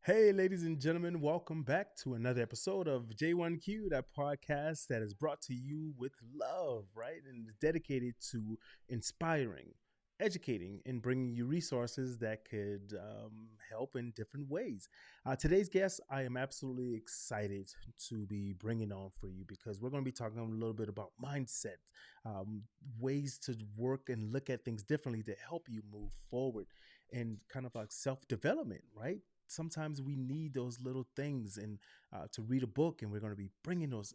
Hey, ladies and gentlemen, welcome back to another episode of J1Q, that podcast that is brought to you with love, right? And is dedicated to inspiring, educating, and bringing you resources that could help in different ways. Today's guest, I am absolutely excited to be bringing on for you because we're going to be talking a little bit about mindset, um, ways to work and look at things differently to help you move forward and kind of like self development, right? Sometimes we need those little things and to read a book, and we're going to be bringing those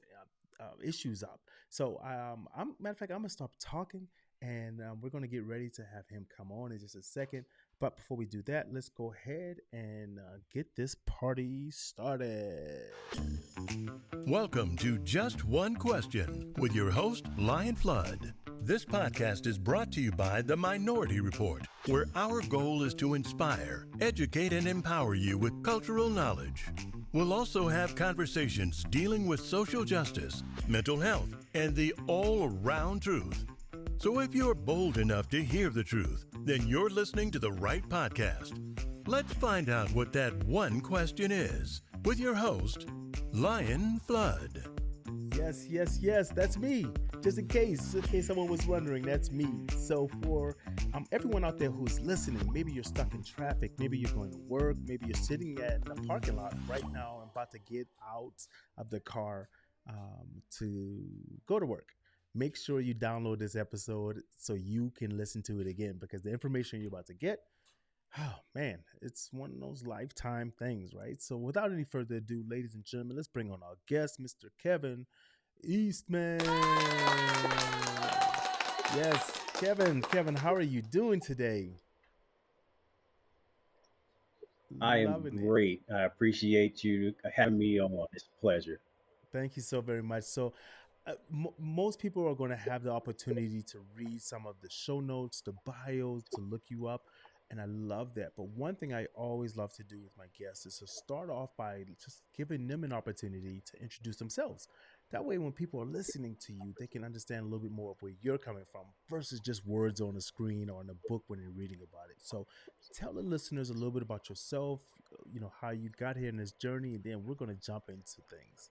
issues up. So matter of fact, I'm gonna stop talking, and we're going to get ready to have him come on in just a second. But before we do that, let's go ahead and get this party started. Welcome to Just One Question with your host, Lion Flood. This podcast is brought to you by The Minority Report, where our goal is to inspire, educate, and empower you with cultural knowledge. We'll also have conversations dealing with social justice, mental health, and the all-around truth. So if you're bold enough to hear the truth, then you're listening to the right podcast. Let's find out what that one question is with your host, Lion Flood. Yes, yes, yes, that's me. Just in case someone was wondering, that's me. So for everyone out there who's listening, maybe you're stuck in traffic, maybe you're going to work, maybe you're sitting at a parking lot right now and about to get out of the car to go to work. Make sure you download this episode so you can listen to it again because the information you're about to get, oh man, it's one of those lifetime things, right? So without any further ado, ladies and gentlemen, let's bring on our guest, Mr. Kevin Eastman. Yes, Kevin, how are you doing today? I am Loving it. great. I appreciate you having me on. It's a pleasure. Thank you so very much. So, most people are going to have the opportunity to read some of the show notes, the bios, to look you up. And I love that. But one thing I always love to do with my guests is to start off by just giving them an opportunity to introduce themselves. That way, when people are listening to you, they can understand a little bit more of where you're coming from versus just words on a screen or in a book when they're reading about it. So, tell the listeners a little bit about yourself, how you got here in this journey, and then we're going to jump into things.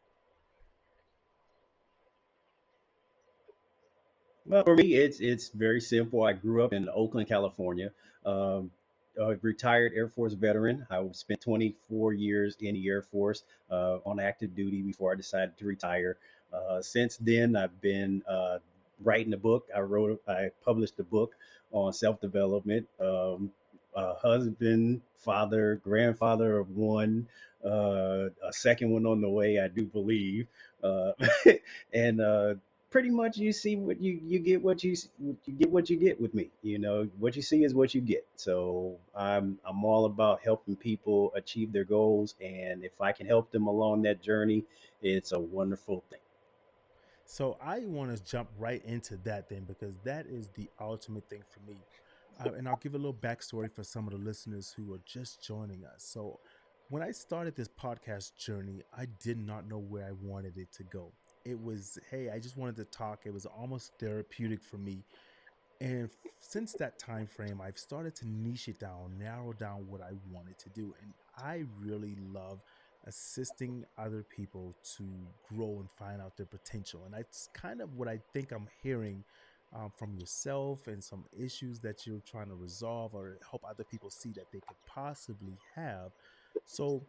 Well, for me, it's very simple. I grew up in Oakland, California. Um, a retired Air Force veteran. I spent 24 years in the Air Force on active duty before I decided to retire. Since then, I've been writing a book. I published a book on self development. A husband, father, grandfather of one, a second one on the way, I do believe. Uh, and pretty much you see what you get, you get what you get with me. What you see is what you get. So I'm all about helping people achieve their goals, and if I can help them along that journey, it's a wonderful thing. So I want to jump right into that then because that is the ultimate thing for me. And I'll give a little backstory for some of the listeners who are just joining us. So when I started this podcast journey, I did not know where I wanted it to go. It was, hey, I just wanted to talk. It was almost therapeutic for me. And since that time frame, I've started to niche it down, narrow down what I wanted to do. And I really love assisting other people to grow and find out their potential. And that's kind of what I think I'm hearing from yourself and some issues that you're trying to resolve or help other people see that they could possibly have. So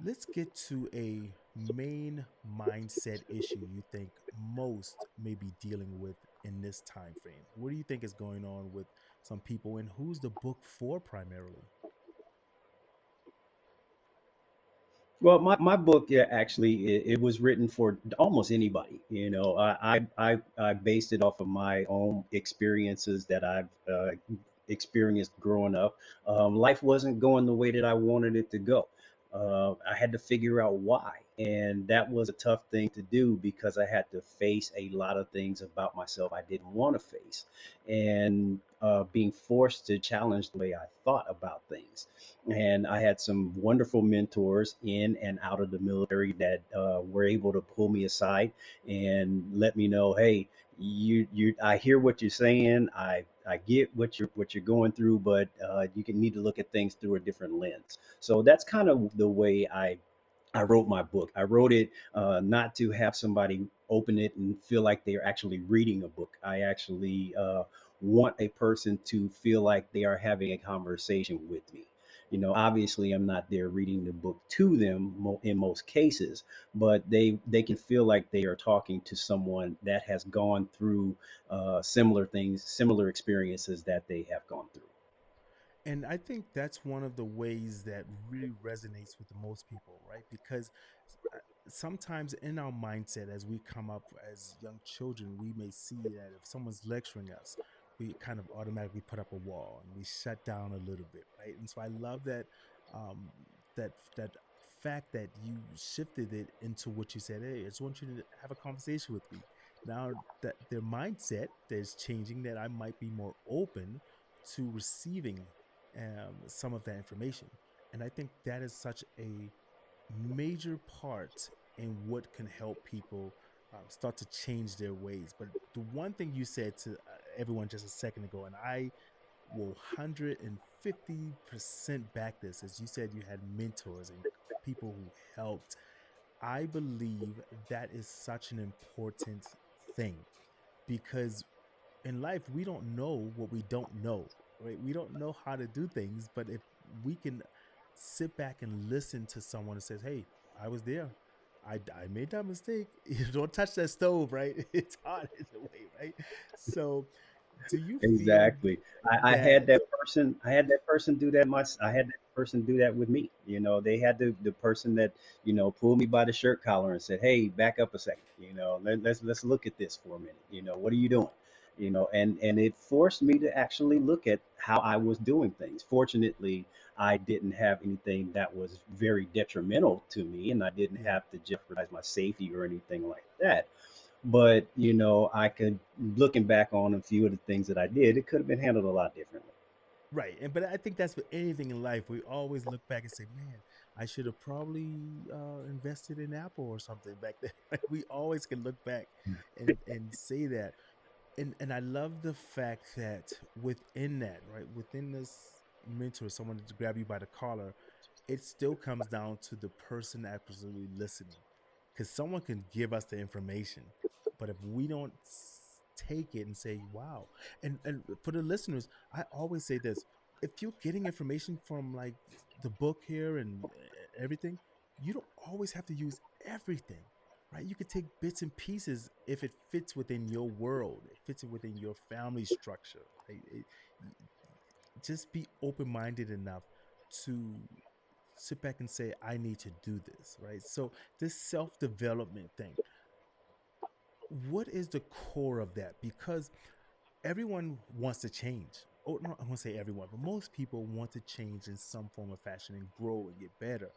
let's get to a main mindset issue you think most may be dealing with in this time frame. What do you think is going on with some people, and who's the book for primarily? Well, my book, yeah, actually, it was written for almost anybody. I based it off of my own experiences that I've experienced growing up. Life wasn't going the way that I wanted it to go. I had to figure out why, and that was a tough thing to do because I had to face a lot of things about myself I didn't want to face, and being forced to challenge the way I thought about things. And I had some wonderful mentors in and out of the military that were able to pull me aside and let me know, hey, I hear what you're saying. I get what you're going through, but you can need to look at things through a different lens. So that's kind of the way I wrote my book. I wrote it not to have somebody open it and feel like they're actually reading a book. I actually want a person to feel like they are having a conversation with me. Obviously, I'm not there reading the book to them in most cases, but they can feel like they are talking to someone that has gone through similar things, similar experiences that they have gone through. And I think that's one of the ways that really resonates with the most people, right? Because sometimes in our mindset, as we come up as young children, we may see that if someone's lecturing us, we kind of automatically put up a wall and we shut down a little bit, right? And so I love that um, that fact that you shifted it into what you said. Hey, I just want you to have a conversation with me. Now that their mindset is changing, that I might be more open to receiving some of that information. And I think that is such a major part in what can help people start to change their ways. But the one thing you said to everyone just a second ago, and I will 150% back this, as you said, you had mentors and people who helped. I believe that is such an important thing because in life we don't know what we don't know, right? We don't know how to do things, but if we can sit back and listen to someone that says, hey, I was there, I made that mistake. You don't touch that stove, right? It's hot in a way, right? So do you feel Exactly. I had that? that person. I had that person do that. I had that person do that with me. They had the person that pulled me by the shirt collar and said, "Hey, back up a second. Let's look at this for a minute. What are you doing? And it forced me to actually look at how I was doing things. Fortunately, I didn't have anything that was very detrimental to me, and I didn't Yeah. have to jeopardize my safety or anything like that. But I could, looking back on a few of the things that I did, it could have been handled a lot differently. Right. And but I think that's for anything in life. We always look back and say, "Man, I should have probably invested in Apple or something back then." Right? We always can look back and say that. And I love the fact that within that, right, within this mentor, someone to grab you by the collar, it still comes down to the person absolutely listening, because someone can give us the information, but if we don't take it and say, "Wow," and for the listeners, I always say this: if you're getting information from like the book here and everything, you don't always have to use everything, right? You could take bits and pieces if it fits within your world, it fits within your family structure, right? Just be open minded enough to sit back and say, I need to do this, right? So, this self development thing, what is the core of that? Because everyone wants to change. Oh, no, I won't say everyone, but most people want to change in some form of fashion and grow and get better.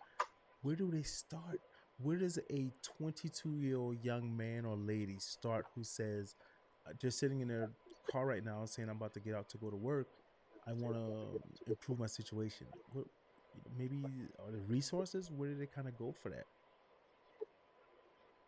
Where do they start? Where does a 22-year-old young man or lady start who says, just sitting in their car right now saying, I'm about to get out to go to work. I want to improve my situation. What, maybe are the resources? Where do they kind of go for that?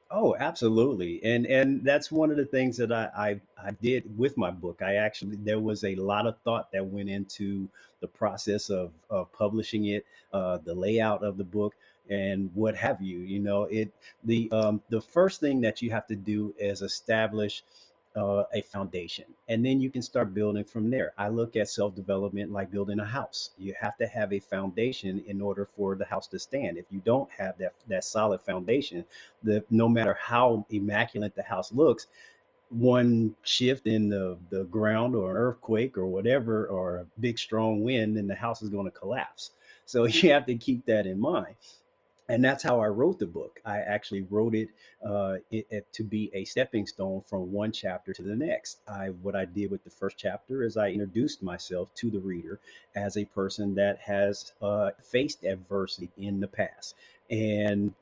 Oh, absolutely. And that's one of the things that I did with my book. There was a lot of thought that went into the process of publishing it, the layout of the book, and what have you. The first thing that you have to do is establish a foundation, and then you can start building from there. I look at self-development like building a house. You have to have a foundation in order for the house to stand. If you don't have that solid foundation, no matter how immaculate the house looks, one shift in the ground or an earthquake or whatever, or a big strong wind, then the house is going to collapse. So you have to keep that in mind. And that's how I wrote the book. I actually wrote it to be a stepping stone from one chapter to the next. What I did with the first chapter is I introduced myself to the reader as a person that has faced adversity in the past and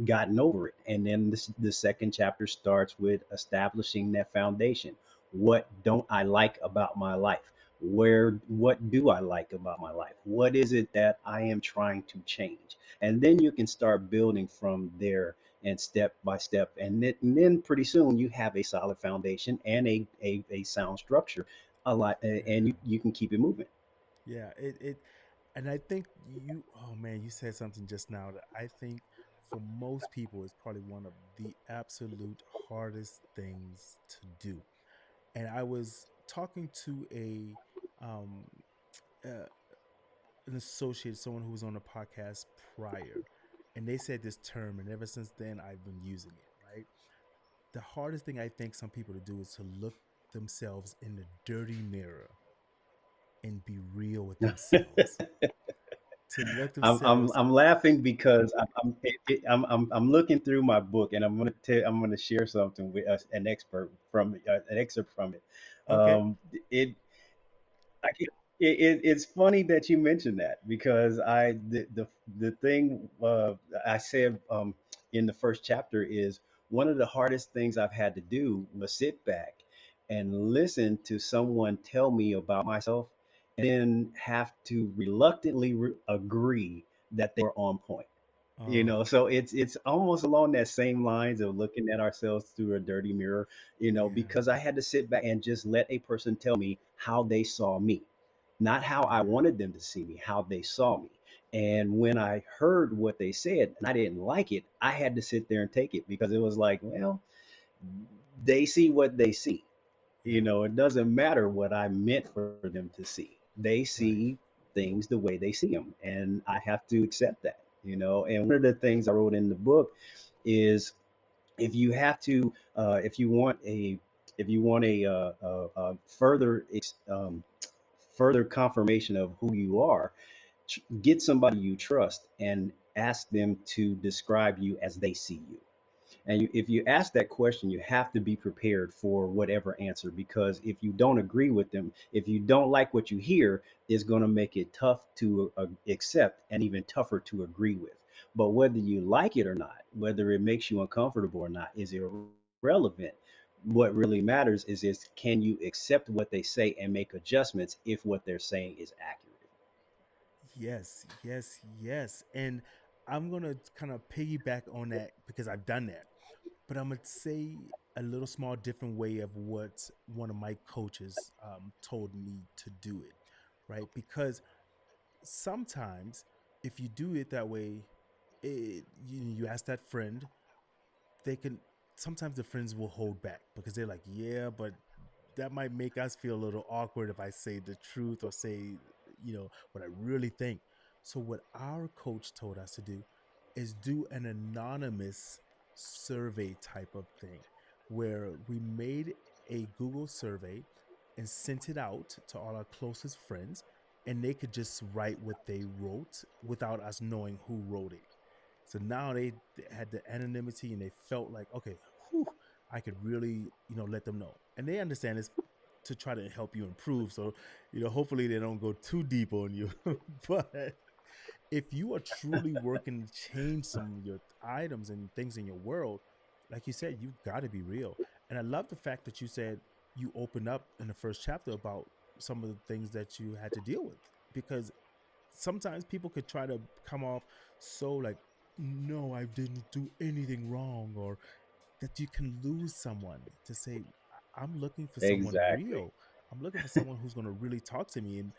gotten over it. And then the second chapter starts with establishing that foundation. What don't I like about my life? What do I like about my life? What is it that I am trying to change? And then you can start building from there, and step by step, and then pretty soon you have a solid foundation and a sound structure a lot, and Yeah. you can keep it moving. Yeah, and I think you, oh man, you said something just now that I think for most people is probably one of the absolute hardest things to do. And I was talking to um, uh, an associate, someone who was on a podcast prior, and they said this term, and ever since then I've been using it. Right, the hardest thing I think some people to do is to look themselves in the dirty mirror and be real with themselves. To look themselves. I'm laughing because I'm looking through my book, and I'm gonna share something with us, an excerpt from it. Okay. It I can, it's funny that you mentioned that because the thing I said in the first chapter is one of the hardest things I've had to do was sit back and listen to someone tell me about myself, and then have to reluctantly agree that they were on point. Oh, So it's almost along that same lines of looking at ourselves through a dirty mirror, yeah, because I had to sit back and just let a person tell me how they saw me, not how I yeah, wanted them to see me, how they saw me. And when I heard what they said and I didn't like it, I had to sit there and take it because it was like, well, they see what they see. yeah. It doesn't matter what I meant for them to see. They Right. see things the way they see them, and I have to accept that. And one of the things I wrote in the book is if you have to, if you want further confirmation of who you are, get somebody you trust and ask them to describe you as they see you. And if you ask that question, you have to be prepared for whatever answer, because if you don't agree with them, if you don't like what you hear, it's going to make it tough to accept and even tougher to agree with. But whether you like it or not, whether it makes you uncomfortable or not, is irrelevant. What really matters is can you accept what they say and make adjustments if what they're saying is accurate? Yes, yes, yes. And I'm gonna kind of piggyback on that because I've done that. But I'm gonna say a little small different way of what one of my coaches told me to do it, right? Because sometimes if you do it that way, you ask that friend, they can sometimes the friends will hold back because they're like, yeah, but that might make us feel a little awkward if I say the truth or say, what I really think. So what our coach told us to do is do an anonymous survey type of thing where we made a Google survey and sent it out to all our closest friends, and they could just write what they wrote without us knowing who wrote it. So now they had the anonymity and they felt like, okay, whew, I could really, let them know. And they understand it's to try to help you improve. So, hopefully they don't go too deep on you. But if you are truly working to change some of your items and things in your world, like you said, you've got to be real. And I love the fact that you said you opened up in the first chapter about some of the things that you had to deal with, because sometimes people could try to come off so like, no, I didn't do anything wrong, or that you can lose someone to say, I'm looking for someone Exactly. real. I'm looking for someone who's going to really talk to me. And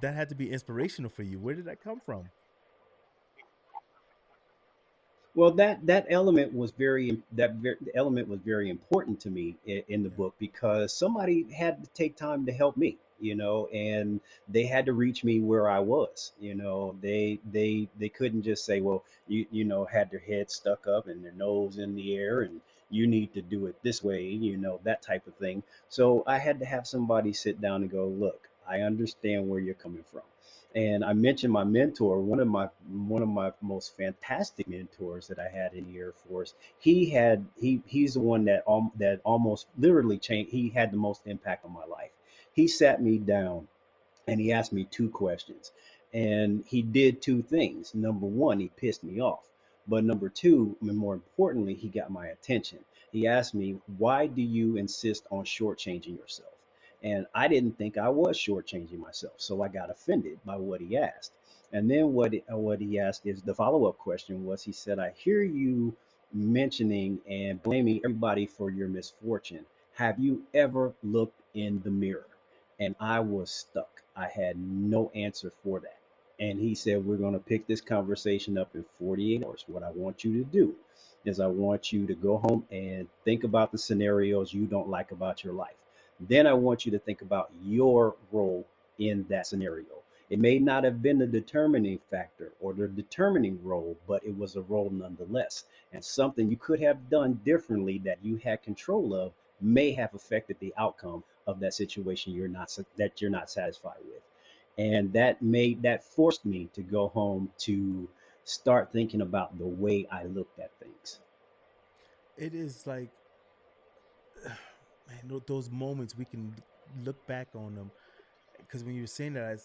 that had to be inspirational for you. Where did that come from? Well, that element was very important to me in the Yeah. book because somebody had to take time to help me, and they had to reach me where I was. They couldn't just say, well, had their head stuck up and their nose in the air, and you need to do it this way, that type of thing. So I had to have somebody sit down and go, look, I understand where you're coming from. And I mentioned my mentor, one of my most fantastic mentors that I had in the Air Force. He's the one that almost literally changed. He had the most impact on my life. He sat me down and he asked me two questions. And he did two things. Number one, he pissed me off. But number two, and more importantly, he got my attention. He asked me, why do you insist on shortchanging yourself? And I didn't think I was shortchanging myself. So I got offended by what he asked. And then what he asked is the follow-up question was, he said, I hear you mentioning and blaming everybody for your misfortune. Have you ever looked in the mirror? and I was stuck. I had no answer for that. And he said, we're going to pick this conversation up in 48 hours. What I want you to do is I want you to go home and think about the scenarios you don't like about your life. Then I want you to think about your role in that scenario. It may not have been the determining factor or the determining role, but it was a role nonetheless. And something you could have done differently that you had control of may have affected the outcome of that situation you're not satisfied with. And that forced me to go home to start thinking about the way I looked at things. It is like, man, those moments we can look back on them, because when you were saying that,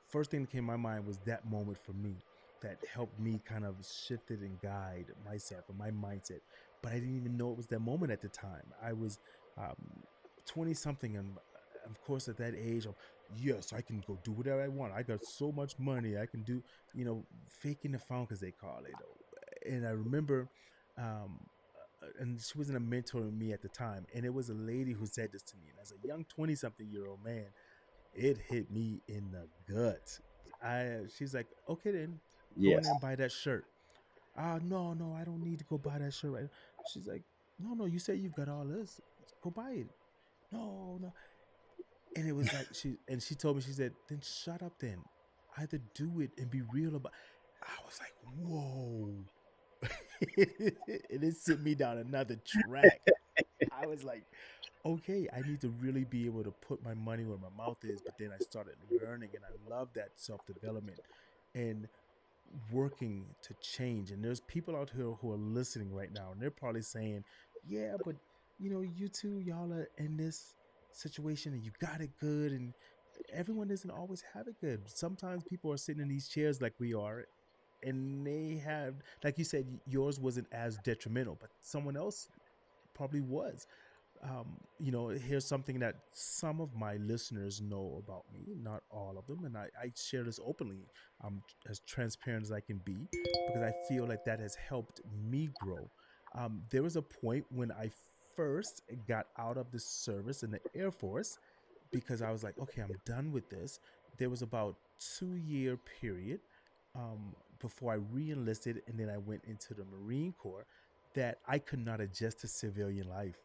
first thing that came to my mind was that moment for me that helped me kind of shift it and guide myself and my mindset. But I didn't even know it was that moment at the time. I was um, 20 something, and of course, at that age, yes, I can go do whatever I want. I got so much money. I can do, faking the funk, as they call it. And I remember, um, and she wasn't a mentor to me at the time. And it was a lady who said this to me. And as a young 20 something year old man, it hit me in the gut. She's like, okay, then go in Yes. there and buy that shirt. No, no, I don't need to go buy that shirt right. She's like, no, no, you say you've got all this. Go buy it. No, no. And it was like she told me, she said, then shut up then. Either do it and be real about. I was like, whoa. And it sent me down another track. I was like, okay, I need to really be able to put my money where my mouth is. But then I started learning, and I love that self development and working to change. And there's people out here who are listening right now, and they're probably saying, yeah, but you two, y'all are in this situation and you got it good. And everyone doesn't always have it good. Sometimes people are sitting in these chairs like we are, and they have, like you said, yours wasn't as detrimental, but someone else probably was. Here's something that some of my listeners know about me, not all of them, and I share this openly. I'm as transparent as I can be because I feel like that has helped me grow. There was a point when I first got out of the service in the Air Force because I was like, okay, I'm done with this. There was about 2 year period before I re-enlisted, and then I went into the Marine Corps, that I could not adjust to civilian life.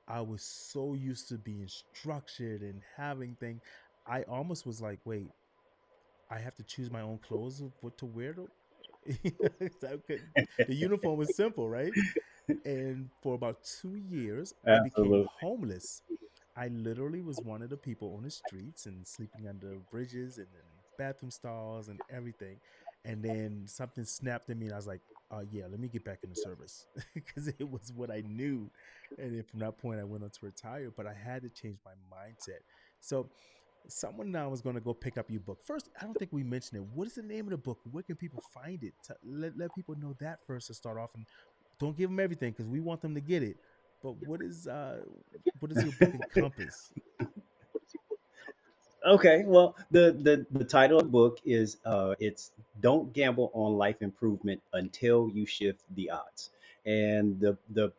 I was so used to being structured and having things. I almost was like, wait, I have to choose my own clothes of what to wear to. The uniform was simple, right? And for about 2 years, I became Absolutely. homeless. I literally was one of the people on the streets and sleeping under bridges and in bathroom stalls and everything. And then something snapped in me, and I was like, yeah, let me get back in the service because it was what I knew. And then from that point, I went on to retire, but I had to change my mindset. So, someone now is going to go pick up your book. First, I don't think we mentioned it. What is the name of the book? Where can people find it? Let people know that first to start off, and don't give them everything because we want them to get it. But what does your book encompass? Okay, well, the title of the book is it's "Don't Gamble on Life Improvement Until You Shift the Odds." And the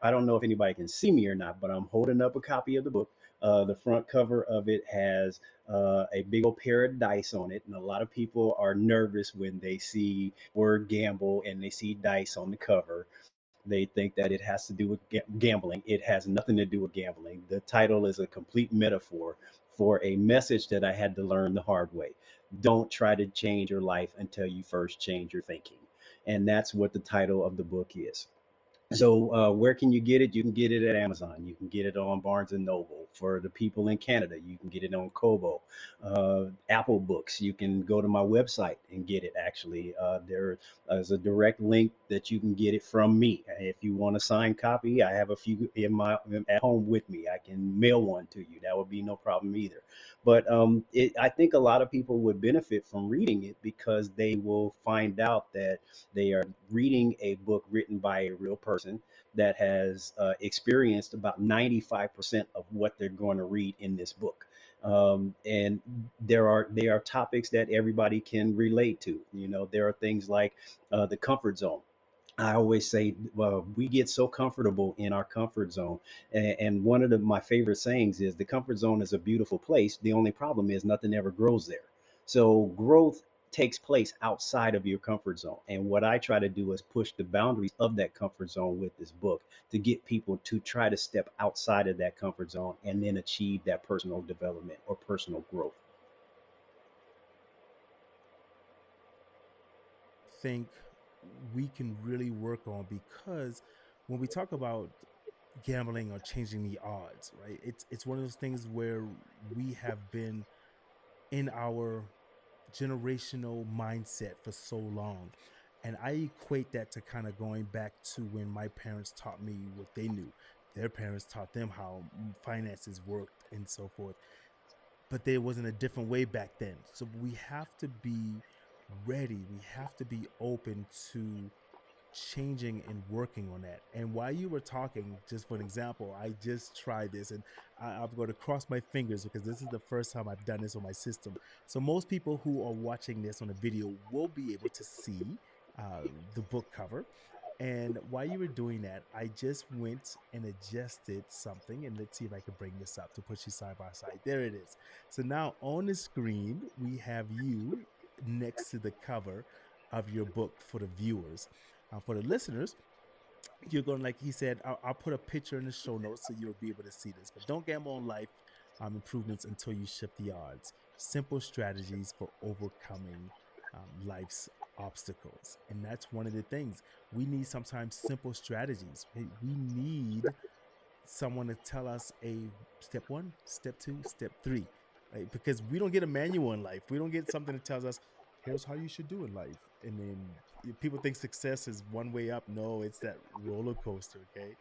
I don't know if anybody can see me or not, but I'm holding up a copy of the book. The front cover of it has a big old pair of dice on it, and a lot of people are nervous when they see word gamble and they see dice on the cover. They think that it has to do with gambling. It has nothing to do with gambling. The title is a complete metaphor for a message that I had to learn the hard way. Don't try to change your life until you first change your thinking. And that's what the title of the book is. So where can you get it? You can get it at Amazon. You can get it on Barnes and Noble. For the people in Canada, you can get it on Kobo, Apple Books. You can go to my website and get it. Actually, there is a direct link that you can get it from me. If you want a signed copy, I have a few in my at home with me. I can mail one to you. That would be no problem either. But I think a lot of people would benefit from reading it because they will find out that they are reading a book written by a real person that has experienced about 95% of what they're going to read in this book. And there are topics that everybody can relate to. You know, there are things like the comfort zone. I always say, well, we get so comfortable in our comfort zone. And one of my favorite sayings is the comfort zone is a beautiful place. The only problem is nothing ever grows there. So growth takes place outside of your comfort zone. And what I try to do is push the boundaries of that comfort zone with this book to get people to try to step outside of that comfort zone and then achieve that personal development or personal growth. Think we can really work on, because when we talk about gambling or changing the odds, right? It's one of those things where we have been in our generational mindset for so long. And I equate that to kind of going back to when my parents taught me what they knew. Their parents taught them how finances worked and so forth. But there wasn't a different way back then. So we have to be ready. We have to be open to changing and working on that. And while you were talking, just for an example, I just tried this, and I'm going to cross my fingers because this is the first time I've done this on my system. So most people who are watching this on a video will be able to see uh, the book cover. And while you were doing that, I just went and adjusted something. And let's see if I can bring this up to put you side by side. There it is. So now on the screen, we have you next to the cover of your book for the viewers. For the listeners, you're going, like he said, I'll put a picture in the show notes so you'll be able to see this. But don't gamble on life improvements until you shift the odds. Simple strategies for overcoming life's obstacles. And that's one of the things. We need sometimes simple strategies. We need someone to tell us a step one, step two, step three, right? Because we don't get a manual in life. We don't get something that tells us, here's how you should do in life. And then people think success is one way up. No, it's that roller coaster. Okay.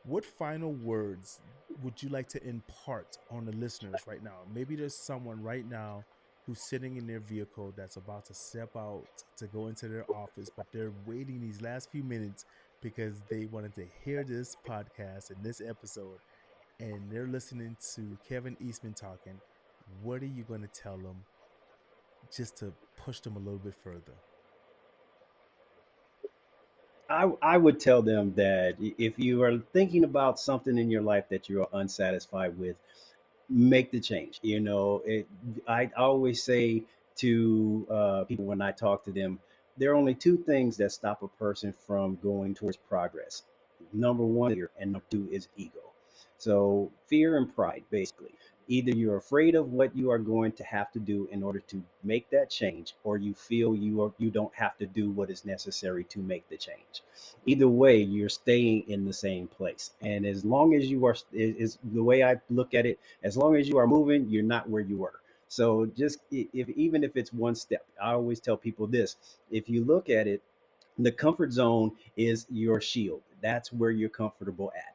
What final words would you like to impart on the listeners right now? Maybe there's someone right now who's sitting in their vehicle that's about to step out to go into their office, but they're waiting these last few minutes because they wanted to hear this podcast and this episode, and they're listening to Kevin Eastman talking. What are you going to tell them just to push them a little bit further? I would tell them that if you are thinking about something in your life that you are unsatisfied with, make the change. I always say to people when I talk to them, there are only two things that stop a person from going towards progress. Number one, fear, and number two is ego. So fear and pride, basically. Either you're afraid of what you are going to have to do in order to make that change, or you feel you don't have to do what is necessary to make the change. Either way, you're staying in the same place. And as long as you are, is the way I look at it, as long as you are moving, you're not where you were. So just if even if it's one step, I always tell people this: if you look at it, the comfort zone is your shield. That's where you're comfortable at,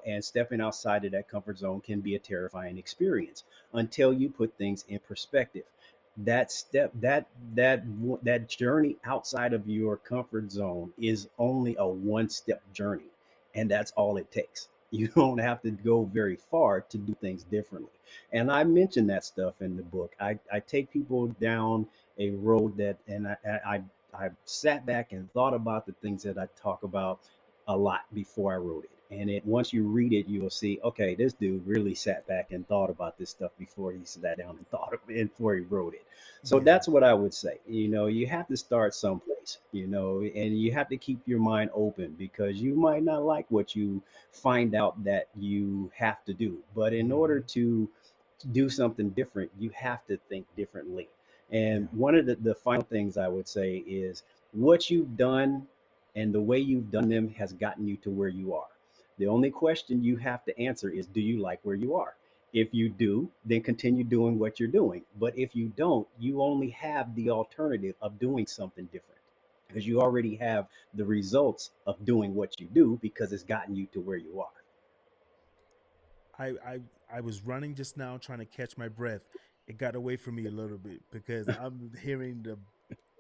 and stepping outside of that comfort zone can be a terrifying experience until you put things in perspective. That step, that journey outside of your comfort zone is only a one step journey, and that's all it takes. You don't have to go very far to do things differently. And I mention that stuff in the book. I take people down a road that, and I sat back and thought about the things that I talk about a lot before I wrote it. And once you read it, you will see, okay, this dude really sat back and thought about this stuff before he sat down and thought of it, before he wrote it. So Yeah. that's what I would say. You have to start someplace, and you have to keep your mind open because you might not like what you find out that you have to do. But in order Mm-hmm. to do something different, you have to think differently. And Yeah. one of the final things I would say is what you've done and the way you've done them has gotten you to where you are. The only question you have to answer is, do you like where you are? If you do, then continue doing what you're doing. But if you don't, you only have the alternative of doing something different because you already have the results of doing what you do because it's gotten you to where you are. I, I I was running just now trying to catch my breath. It got away from me a little bit because I'm hearing the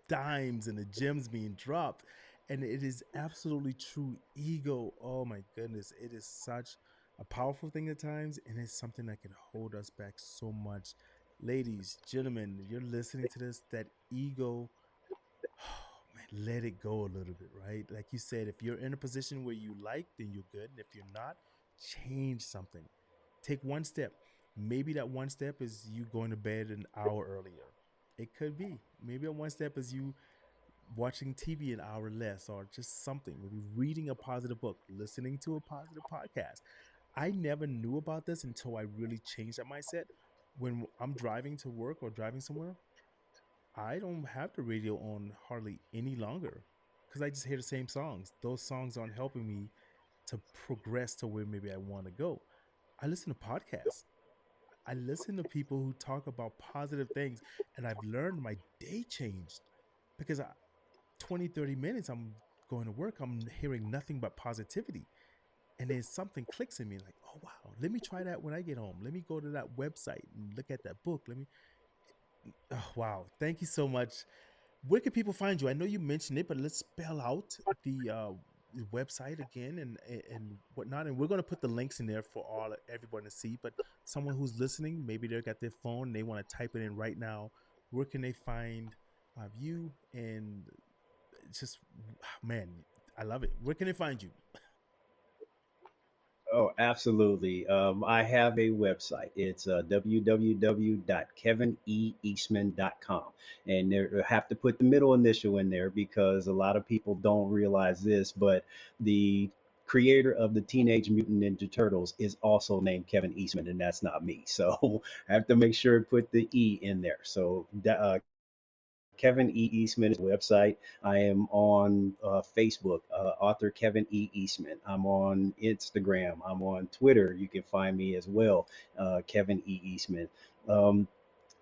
dimes and the gems being dropped, and it is absolutely true. Ego, oh my goodness, it is such a powerful thing at times, and it's something that can hold us back so much. Ladies, gentlemen, you're listening to this. That ego, oh let it go a little bit, right? Like you said, if you're in a position where you like, then you're good. And if you're not, change something. Take one step. Maybe that one step is you going to bed an hour earlier. It could be. Maybe that one step is you watching TV an hour less or just something. Maybe reading a positive book, listening to a positive podcast. I never knew about this until I really changed that mindset. When I'm driving to work or driving somewhere, I don't have the radio on hardly any longer because I just hear the same songs. Those songs aren't helping me to progress to where maybe I want to go. I listen to podcasts. I listen to people who talk about positive things, and I've learned my day changed because 20, 30 minutes I'm going to work, I'm hearing nothing but positivity. And then something clicks in me like, oh, wow, let me try that when I get home. Let me go to that website and look at that book. Oh, wow. Thank you so much. Where can people find you? I know you mentioned it, but let's spell out the website again and whatnot. And we're going to put the links in there for everyone to see. But someone who's listening, maybe they've got their phone, they want to type it in right now. Where can they find you? And just, man, I love it. Where can they find you? Oh, absolutely. I have a website. It's www.kevineastman.com. And there, I have to put the middle initial in there because a lot of people don't realize this, but the creator of the Teenage Mutant Ninja Turtles is also named Kevin Eastman, and that's not me. So I have to make sure to put the E in there. So Kevin E. Eastman is the website. I am on Facebook, author Kevin E. Eastman. I'm on Instagram. I'm on Twitter. You can find me as well, Kevin E. Eastman. Um,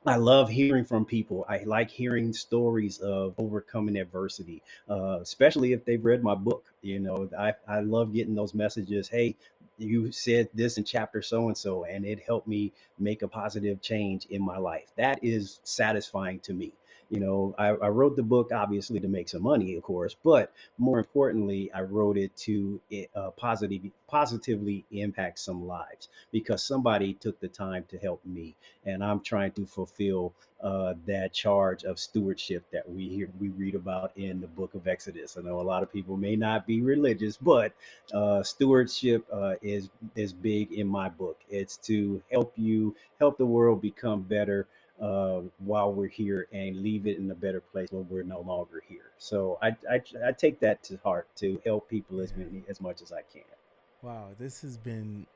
I love hearing from people. I like hearing stories of overcoming adversity, especially if they've read my book. I love getting those messages. Hey, you said this in chapter so and so, and it helped me make a positive change in my life. That is satisfying to me. I wrote the book obviously to make some money, of course, but more importantly, I wrote it to positively impact some lives because somebody took the time to help me, and I'm trying to fulfill that charge of stewardship that we read about in the book of Exodus. I know a lot of people may not be religious, but stewardship is big in my book. It's to help the world become better while we're here and leave it in a better place when we're no longer here. So I take that to heart to help people Yeah. as much as I can. Wow, this has been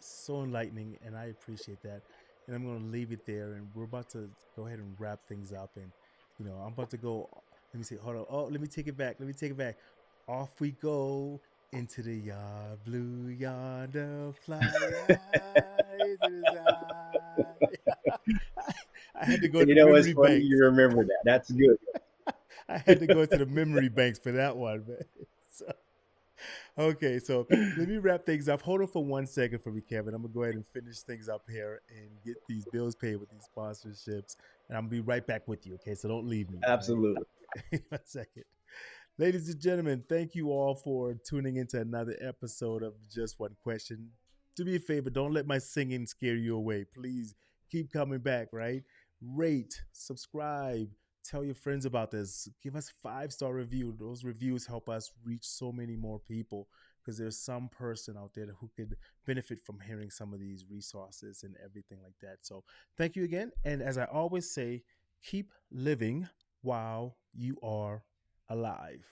so enlightening, and I appreciate that. And I'm going to leave it there, and we're about to go ahead and wrap things up. And I'm about to go. Let me see. Hold on. Oh, let me take it back. Let me take it back. Off we go into the yard, blue yonder, fly high to the sky. I had to go to You the know, it's memory funny you banks. remember that. That's good. I had to go to the memory banks for that one, man. So, okay, so let me wrap things up. Hold on for 1 second for me, Kevin. I'm gonna go ahead and finish things up here and get these bills paid with these sponsorships, and I'm gonna be right back with you. Okay, so don't leave me. All right, Absolutely. 1 second. Ladies and gentlemen, thank you all for tuning into another episode of Just One Question. Do me a favor, don't let my singing scare you away. Please keep coming back, right? Rate, subscribe, tell your friends about this. Give us 5-star review. Those reviews help us reach so many more people because there's some person out there who could benefit from hearing some of these resources and everything like that. So thank you again. And as I always say, keep living while you are alive.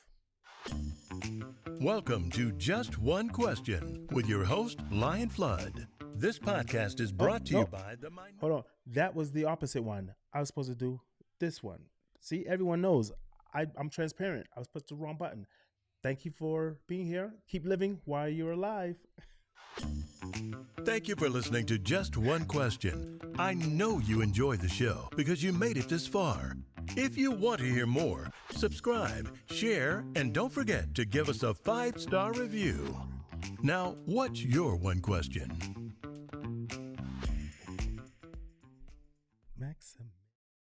Welcome to Just One Question with your host, Lion Flood. This podcast is Oh, brought to you no. by the Hold on. That was the opposite one. I was supposed to do this one. See, everyone knows I'm transparent. I was put the wrong button. Thank you for being here. Keep living while you're alive. Thank you for listening to Just One Question. I know you enjoy the show because you made it this far. If you want to hear more, subscribe, share, and don't forget to give us a 5-star review. Now, what's your one question?